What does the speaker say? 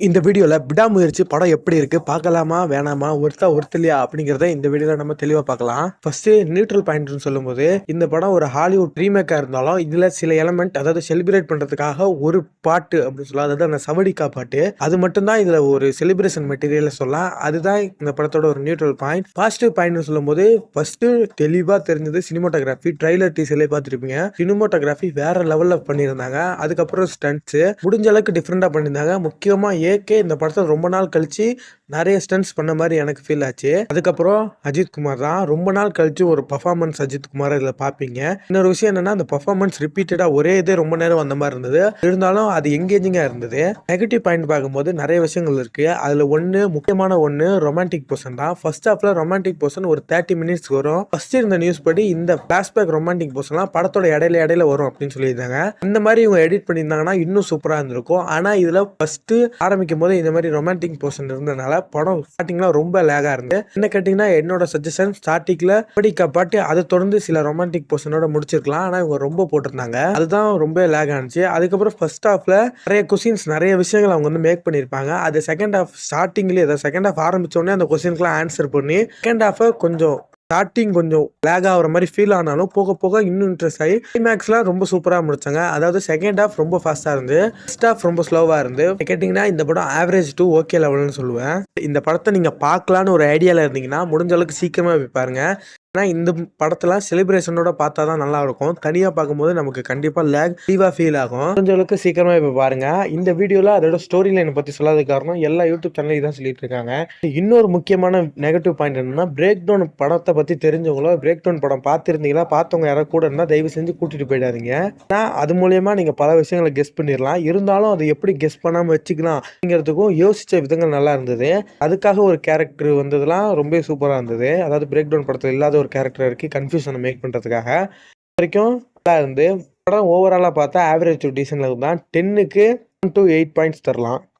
இந்த வீடியோல விடாமுயற்சி படம் எப்படி இருக்கு பார்க்கலாமா வேணாமா ஒருத்தலையா அப்படிங்கறத இந்த வீடியோல நம்ம தெளிவா பார்க்கலாம். ஃபர்ஸ்ட் நியூட்ரல் பாயிண்ட்னு சொல்லும்போது இந்த படம் ஒரு ஹாலிவுட் ரீமேக்கா இருந்தாலும் இதுல சில எலமெண்ட் அதாவது செலிப்ரேட் பண்றதுக்காக ஒரு பாட்டு அப்படின்னு சொல்லலாம். அதாவது அந்த சவடிக்கா பாட்டு அது மட்டும் தான் இதுல ஒரு செலிப்ரேஷன் மெட்டீரியல் சொல்லலாம். அதுதான் இந்த படத்தோட ஒரு நியூட்ரல் பாயிண்ட். பாசிட்டிவ் பாயிண்ட் சொல்லும்போது ஃபர்ஸ்ட் தெளிவா தெரிஞ்சது சினிமாட்டோகிராஃபி. ட்ரைலர் டீசர்ல பார்த்துருப்பீங்க. சினிமாட்டோகிராஃபி வேற லெவல்ல பண்ணியிருந்தாங்க. அதுக்கப்புறம் ஸ்டண்ட்ஸ் முடிஞ்ச அளவுக்கு டிஃப்ரெண்டா பண்ணியிருந்தாங்க. முக்கியமா ஏகே இந்த படத்தை ரொம்ப நாள் கழிச்சு நிறைய ஸ்டன்ட்ஸ் பண்ண மாதிரி எனக்கு ஃபீல் ஆச்சு. அதுக்கப்புறம் அஜித் குமார் தான் ரொம்ப நாள் கழிச்சு ஒரு பர்ஃபார்மன்ஸ் அஜித் குமார் இதில் பார்ப்பீங்க. இன்னொரு விஷயம் என்னன்னா அந்த பர்ஃபார்மன்ஸ் ரிப்பீட்டடா ஒரே இதே ரொம்ப நேரம் வந்த மாதிரி இருந்தது. இருந்தாலும் அது எங்கேஜிங்கா இருந்தது. நெகட்டிவ் பாயிண்ட் பார்க்கும்போது நிறைய விஷயங்கள் இருக்கு. அதுல முக்கியமான ஒன்று ரொமான்டிக் போர்ஷன் தான். ஃபர்ஸ்ட் ஹாஃப்ல ரொமான்டிக் போர்ஷன் ஒரு 30 மினிட்ஸ் வரும். ஃபர்ஸ்ட் இருந்த நியூஸ் படி இந்த பிளாஷ்பேக் ரொமான்டிக் போர்ஷன்லாம் படத்தோட இடையில வரும் அப்படின்னு சொல்லியிருந்தாங்க. இந்த மாதிரி இவங்க எடிட் பண்ணியிருந்தாங்கன்னா இன்னும் சூப்பரா இருந்திருக்கும். ஆனா இதுல ஃபர்ஸ்ட் ஆரம்பிக்கும் போது இந்த மாதிரி ரொமான்டிக் போர்ஷன் இருந்ததுனால படம் ஸ்டார்டிங்ல ரொம்ப லேகா இருந்து என்ன கேட்டீங்கன்னா என்னோட சஜஷன் ஸ்டார்டிங்ல படிக்க பாட்டு அதை தொடர்ந்து சில ரொமான்டிக் போர்ஷனோட முடிச்சிருக்கலாம். ஆனா இவங்க ரொம்ப போட்டிருந்தாங்க. அதுதான் ரொம்ப லேக் ஆனிச்சு. அதுக்கப்புறம் ஃபர்ஸ்ட் ஹாஃப்ல நிறைய கொஸ்டின்ஸ் நிறைய விஷயங்கள் அவங்க மேக் பண்ணிருப்பாங்க. அது செகண்ட் ஹாஃப் ஸ்டார்டிங்லேயே செகண்ட் ஹாஃப் ஆரம்பிச்ச உடனே அந்த கொஸ்டின்ஸ்லாம் ஆன்சர் பண்ணி செகண்ட் ஹாஃப் கொஞ்சம் ஸ்டார்டிங் கொஞ்சம் லேக் ஆகிற மாதிரி ஃபீல் ஆனாலும் போக போக இன்னும் இன்ட்ரெஸ்ட் ஆகி கிளைமேக்ஸ்லாம் ரொம்ப சூப்பராக முடிச்சாங்க. அதாவது செகண்ட் ஹாஃப் ரொம்ப ஃபாஸ்ட்டாக இருந்து ஃபர்ஸ்ட் ஹாஃப் ரொம்ப ஸ்லோவாக இருந்து கேட்டிங்கன்னா இந்த படம் ஆவரேஜ் டு ஓகே லெவல்னு சொல்லுவேன். இந்த படத்தை நீங்கள் பார்க்கலான்னு ஒரு ஐடியாவில் இருந்தீங்கன்னா முடிஞ்ச அளவுக்கு சீக்கிரமாக போய் பாருங்க. ஏன்னா இந்த படத்தெல்லாம் செலிப்ரேஷனோட பார்த்தா தான் நல்லா இருக்கும். தனியாக பார்க்கும்போது நமக்கு கண்டிப்பாக லேக் ஃபீல் ஆகும். முடிஞ்ச அளவுக்கு சீக்கிரமாக இப்போ பாருங்க. இந்த வீடியோவில் அதோட ஸ்டோரி லைனை பற்றி சொல்லாத காரணம் எல்லா யூடியூப் சேனலையும் தான் சொல்லிட்டு இருக்காங்க. இன்னொரு முக்கியமான நெகட்டிவ் பாயிண்ட் என்னன்னா பிரேக் டவுன் படத்தை பற்றி தெரிஞ்சவங்களோ பிரேக் டவுன் படம் பார்த்துருந்தீங்களா பார்த்தவங்க யாராவது கூட இருந்தால் தயவு செஞ்சு கூட்டிட்டு போயிடாதீங்க. ஏன்னா அது மூலயமா நீங்கள் பல விஷயங்களை கெஸ் பண்ணிடலாம். இருந்தாலும் அது எப்படி கெஸ் பண்ணாமல் வச்சுக்கலாம் அப்படிங்கிறதுக்கும் யோசிச்ச விதங்கள் நல்லா இருந்தது. அதுக்காக ஒரு கேரக்டர் வந்ததுலாம் ரொம்ப சூப்பராக இருந்தது. அதாவது பிரேக் டவுன் படத்தில் இல்லாத ஒரு கேரக்டர் இருக்கு கன்ஃபியூஷனை மேக் பண்றதுக்காக வரைக்கும் நல்லா இருந்து படம் ஓவராலா பார்த்தா ஆவரேஜ் டு டீசன்ட் தான். 10க்கு 1 to 8 பாயிண்ட்ஸ் தரலாம்.